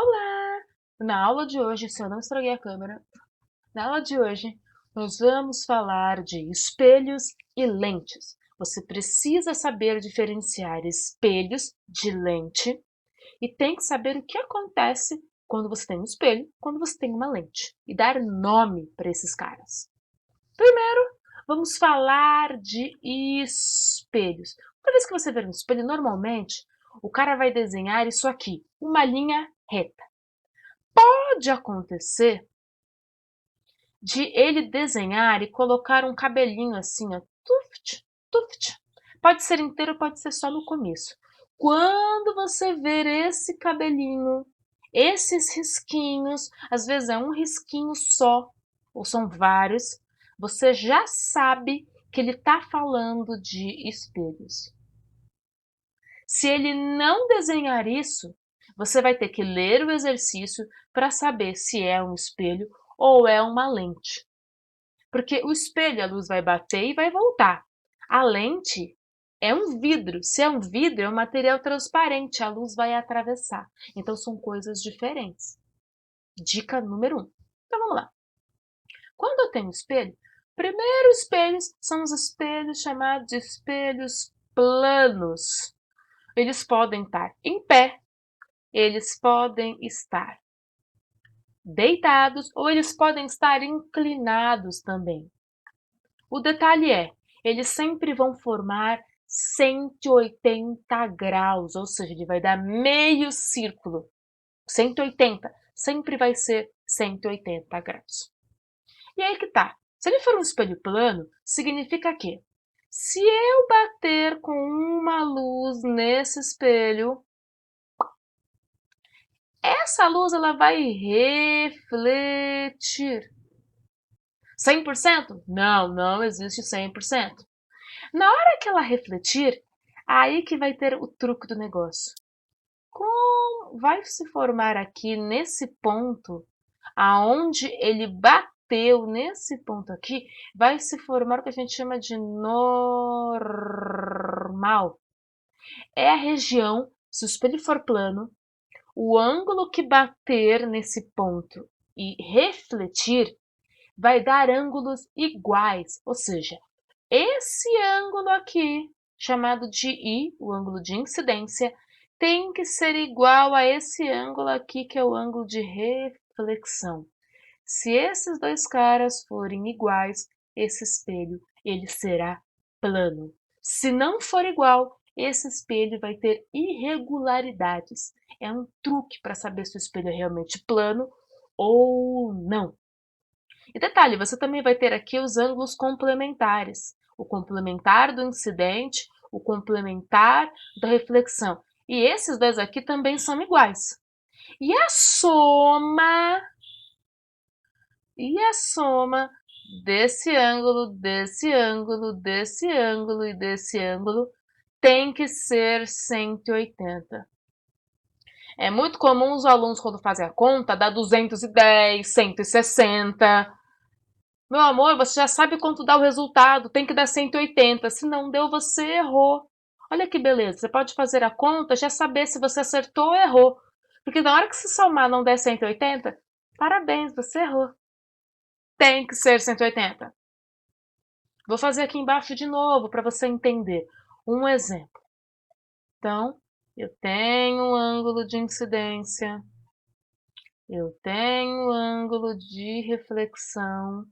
Olá! Na aula de hoje, se eu não estraguei a câmera, na aula de hoje nós vamos falar de espelhos e lentes. Você precisa saber diferenciar espelhos de lente e tem que saber o que acontece quando você tem um espelho, quando você tem uma lente e dar nome para esses caras. Primeiro, vamos falar de espelhos. Toda vez que você ver um espelho, normalmente o cara vai desenhar isso aqui, uma linha reta. Pode acontecer de ele desenhar e colocar um cabelinho assim, ó, tuft, tuft. Pode ser inteiro, pode ser só no começo. Quando você ver esse cabelinho, esses risquinhos, às vezes é um risquinho só, ou são vários, você já sabe que ele está falando de espelhos. Se ele não desenhar isso, você vai ter que ler o exercício para saber se é um espelho ou é uma lente. Porque o espelho, a luz vai bater e vai voltar. A lente é um vidro. Se é um vidro, é um material transparente, a luz vai atravessar. Então são coisas diferentes. Dica número 1. Então vamos lá. Quando eu tenho espelho, primeiro espelhos são os espelhos chamados de espelhos planos. Eles podem estar em pé, eles podem estar deitados ou eles podem estar inclinados também. O detalhe é, eles sempre vão formar 180 graus, ou seja, ele vai dar meio círculo. 180, sempre vai ser 180 graus. E aí que tá. Se ele for um espelho plano, significa que se eu bater com uma luz nesse espelho, essa luz ela vai refletir. 100%? Não, não existe 100%. Na hora que ela refletir, aí que vai ter o truque do negócio. Como vai se formar aqui nesse ponto, aonde ele bateu nesse ponto aqui, vai se formar o que a gente chama de normal. É a região, se o espelho for plano, o ângulo que bater nesse ponto e refletir vai dar ângulos iguais, ou seja, esse ângulo aqui, chamado de I, o ângulo de incidência, tem que ser igual a esse ângulo aqui, que é o ângulo de reflexão. Se esses dois caras forem iguais, esse espelho ele será plano. Se não for igual, esse espelho vai ter irregularidades. É um truque para saber se o espelho é realmente plano ou não. E detalhe, você também vai ter aqui os ângulos complementares. O complementar do incidente, o complementar da reflexão. E esses dois aqui também são iguais. E a soma, e a soma desse ângulo, desse ângulo, desse ângulo e desse ângulo tem que ser 180. É muito comum os alunos, quando fazem a conta, dar 210, 160. Meu amor, você já sabe quanto dá o resultado, tem que dar 180. Se não deu, você errou. Olha que beleza, você pode fazer a conta, já saber se você acertou ou errou. Porque na hora que se somar não der 180, parabéns, você errou. Tem que ser 180. Vou fazer aqui embaixo de novo para você entender. Um exemplo. Então, eu tenho um ângulo de incidência, eu tenho um ângulo de reflexão.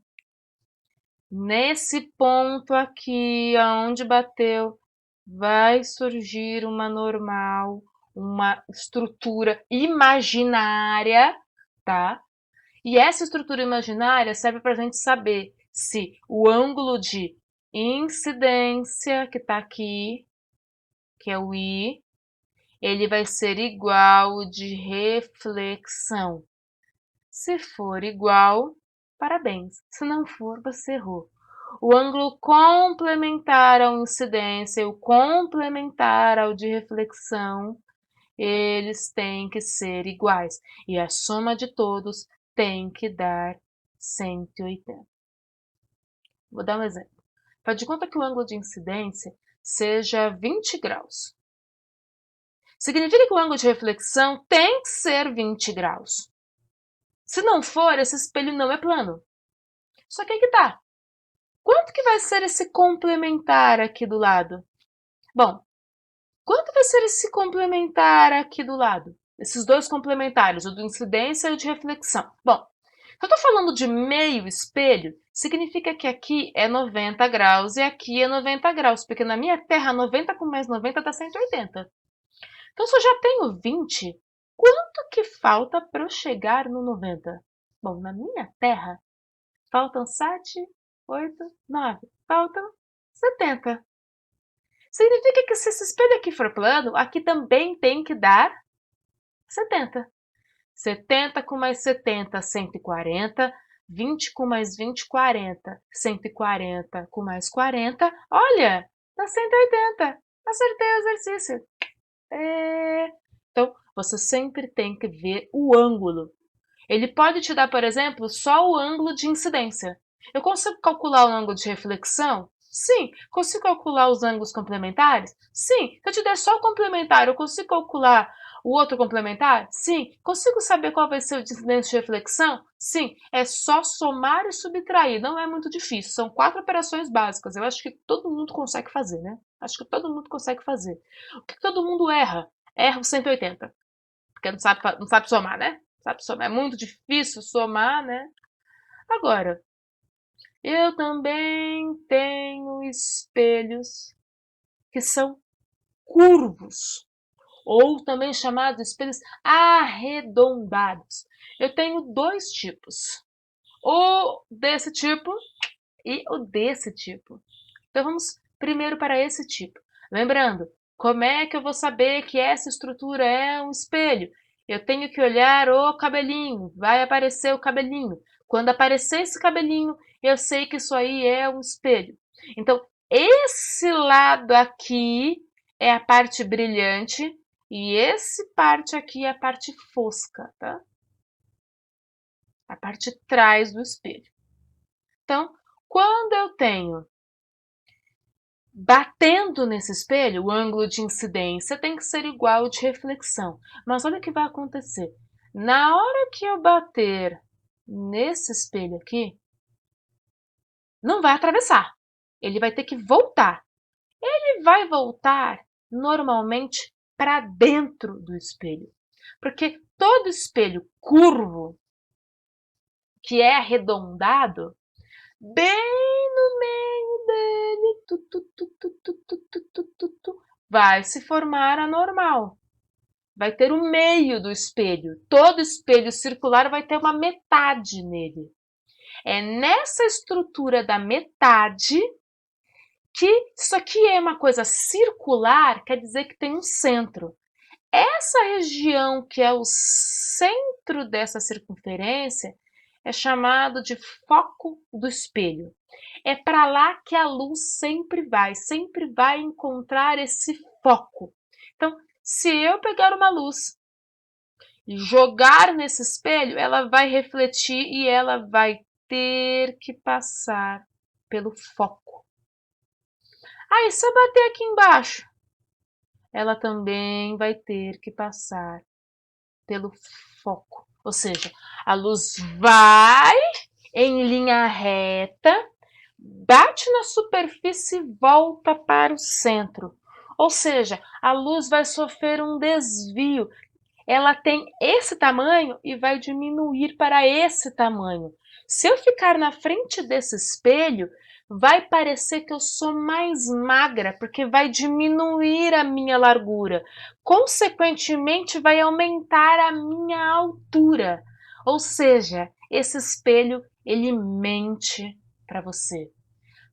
Nesse ponto aqui, aonde bateu, vai surgir uma normal, uma estrutura imaginária, tá? E essa estrutura imaginária serve para a gente saber se o ângulo de incidência, que está aqui, que é o I, ele vai ser igual ao de reflexão. Se for igual, parabéns. Se não for, você errou. O ângulo complementar à incidência e o complementar ao de reflexão, eles têm que ser iguais. E a soma de todos tem que dar 180. Vou dar um exemplo. Faz de conta que o ângulo de incidência seja 20 graus. significa que o ângulo de reflexão tem que ser 20 graus. Se não for, esse espelho não é plano. Só que aí que tá. Quanto que vai ser esse complementar aqui do lado? Bom, quanto vai ser esse complementar aqui do lado? Esses dois complementares, o de incidência e o de reflexão. Bom, se eu estou falando de meio espelho, significa que aqui é 90 graus e aqui é 90 graus, porque na minha terra 90 com mais 90 dá 180. Então, se eu já tenho 20, quanto que falta para eu chegar no 90? Bom, na minha terra, faltam 7, 8, 9. Faltam 70. Significa que se esse espelho aqui for plano, aqui também tem que dar 70. 70 com mais 70, 140. 20 com mais 20, 40. 140 com mais 40, olha, dá 180. Acertei o exercício. Então, você sempre tem que ver o ângulo. Ele pode te dar, por exemplo, só o ângulo de incidência. Eu consigo calcular o ângulo de reflexão? Sim. Consigo calcular os ângulos complementares? Sim. Se eu te der só o complementar, eu consigo calcular o outro complementar? Sim. Consigo saber qual vai ser o de incidência de reflexão? Sim. É só somar e subtrair. Não é muito difícil. São 4 operações básicas. Eu acho que todo mundo consegue fazer, né? Acho que todo mundo consegue fazer. O que todo mundo erra? Erra o 180. Porque não sabe somar, né? Sabe somar. É muito difícil somar, né? Agora, eu também tenho espelhos que são curvos, ou também chamados de espelhos arredondados. Eu tenho dois tipos, o desse tipo e o desse tipo. Então vamos primeiro para esse tipo. Lembrando, como é que eu vou saber que essa estrutura é um espelho? Eu tenho que olhar o cabelinho, vai aparecer o cabelinho. Quando aparecer esse cabelinho, eu sei que isso aí é um espelho. Então, esse lado aqui é a parte brilhante e esse parte aqui é a parte fosca, tá? A parte de trás do espelho. Então, quando eu tenho batendo nesse espelho, o ângulo de incidência tem que ser igual ao de reflexão. Mas olha o que vai acontecer. Na hora que eu bater nesse espelho aqui, não vai atravessar. Ele vai ter que voltar. Ele vai voltar normalmente para dentro do espelho. Porque todo espelho curvo, que é arredondado, bem no meio dele, vai se formar a normal. Vai ter o meio do espelho. Todo espelho circular vai ter uma metade nele. É nessa estrutura da metade que isso aqui é uma coisa circular, quer dizer que tem um centro. Essa região que é o centro dessa circunferência é chamado de foco do espelho. É para lá que a luz sempre vai encontrar esse foco. Então, se eu pegar uma luz e jogar nesse espelho, ela vai refletir e ela vai ter que passar pelo foco. Aí, se eu bater aqui embaixo, ela também vai ter que passar pelo foco. Ou seja, a luz vai em linha reta, bate na superfície e volta para o centro. Ou seja, a luz vai sofrer um desvio. Ela tem esse tamanho e vai diminuir para esse tamanho. Se eu ficar na frente desse espelho, vai parecer que eu sou mais magra, porque vai diminuir a minha largura. Consequentemente, vai aumentar a minha altura. Ou seja, esse espelho, ele mente para você,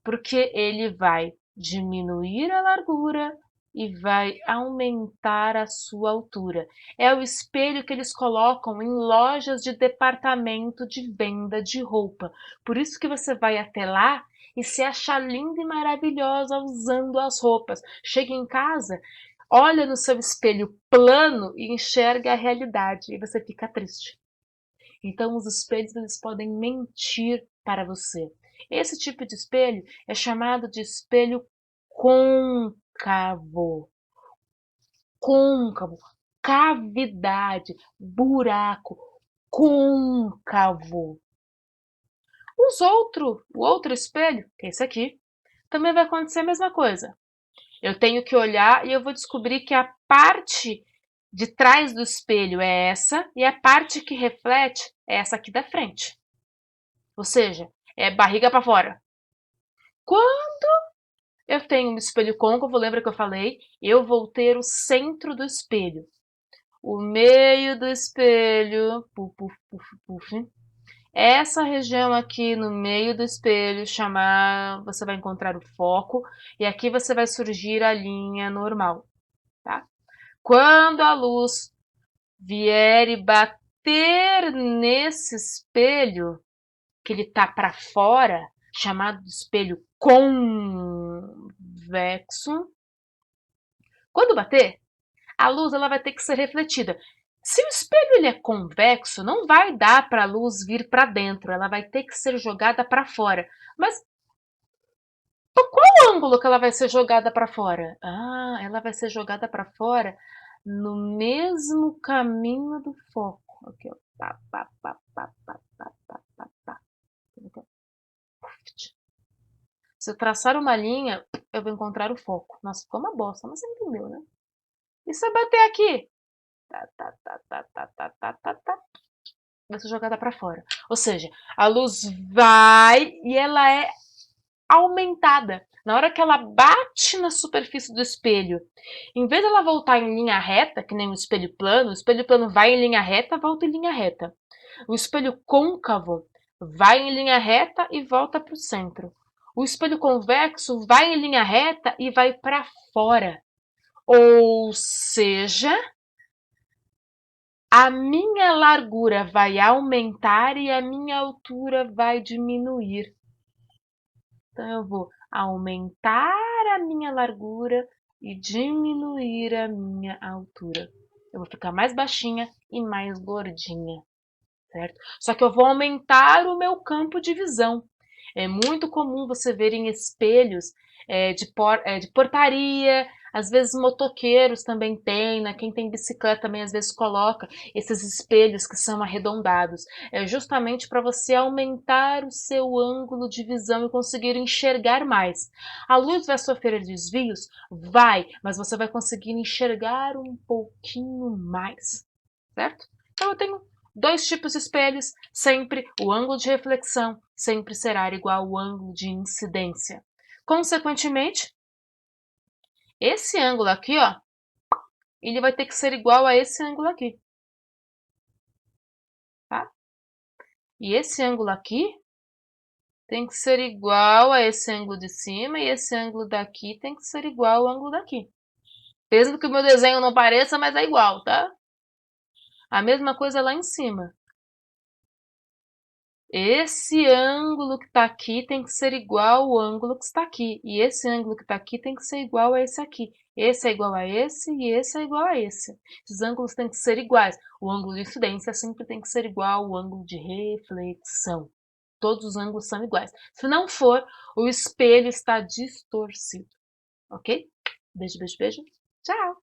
porque ele vai diminuir a largura e vai aumentar a sua altura. É o espelho que eles colocam em lojas de departamento de venda de roupa. Por isso que você vai até lá e se acha linda e maravilhosa usando as roupas. Chega em casa, olha no seu espelho plano e enxerga a realidade e você fica triste. Então, os espelhos eles podem mentir para você. Esse tipo de espelho é chamado de espelho côncavo. côncavo, cavidade, buraco, côncavo. O outro espelho, que é esse aqui, também vai acontecer a mesma coisa. Eu tenho que olhar e eu vou descobrir que a parte de trás do espelho é essa e a parte que reflete é essa aqui da frente. Ou seja, é barriga para fora. Quando eu tenho um espelho côncavo, lembra que eu falei? Eu vou ter o centro do espelho. O meio do espelho, puf, puf, puf, puf. Essa região aqui no meio do espelho, você vai encontrar o foco, e aqui você vai surgir a linha normal, tá? Quando a luz vier e bater nesse espelho, que ele tá para fora, chamado de espelho convexo, quando bater, a luz ela vai ter que ser refletida. Se o espelho ele é convexo, não vai dar para a luz vir para dentro, ela vai ter que ser jogada para fora. Mas por qual ângulo que ela vai ser jogada para fora? Ah, ela vai ser jogada para fora no mesmo caminho do foco. Aqui, ó. Pá, pá, pá, pá, pá, pá, pá, pá, pá. Se eu traçar uma linha, eu vou encontrar o foco. Nossa, ficou uma bosta, mas você entendeu, né? E se eu bater aqui? Tá, tá, tá, tá, tá, tá, tá, tá, tá. Vai ser jogada para fora. Ou seja, a luz vai e ela é aumentada. Na hora que ela bate na superfície do espelho, em vez dela voltar em linha reta, que nem o espelho plano vai em linha reta, volta em linha reta. O espelho côncavo vai em linha reta e volta para o centro. O espelho convexo vai em linha reta e vai para fora. Ou seja, a minha largura vai aumentar e a minha altura vai diminuir. Então, eu vou aumentar a minha largura e diminuir a minha altura. Eu vou ficar mais baixinha e mais gordinha, certo? Só que eu vou aumentar o meu campo de visão. É muito comum você ver em espelhos de portaria, às vezes motoqueiros também tem, né? Quem tem bicicleta também às vezes coloca esses espelhos que são arredondados. É justamente para você aumentar o seu ângulo de visão e conseguir enxergar mais. A luz vai sofrer desvios? Vai, mas você vai conseguir enxergar um pouquinho mais, certo? Então eu tenho dois tipos de espelhos, sempre o ângulo de reflexão sempre será igual ao ângulo de incidência. Consequentemente, esse ângulo aqui, ó, ele vai ter que ser igual a esse ângulo aqui, tá? E esse ângulo aqui tem que ser igual a esse ângulo de cima e esse ângulo daqui tem que ser igual ao ângulo daqui. Mesmo que o meu desenho não pareça, mas é igual, tá? A mesma coisa lá em cima. Esse ângulo que está aqui tem que ser igual ao ângulo que está aqui. E esse ângulo que está aqui tem que ser igual a esse aqui. Esse é igual a esse e esse é igual a esse. Esses ângulos têm que ser iguais. O ângulo de incidência sempre tem que ser igual ao ângulo de reflexão. Todos os ângulos são iguais. Se não for, o espelho está distorcido. Ok? Beijo, beijo, beijo. Tchau!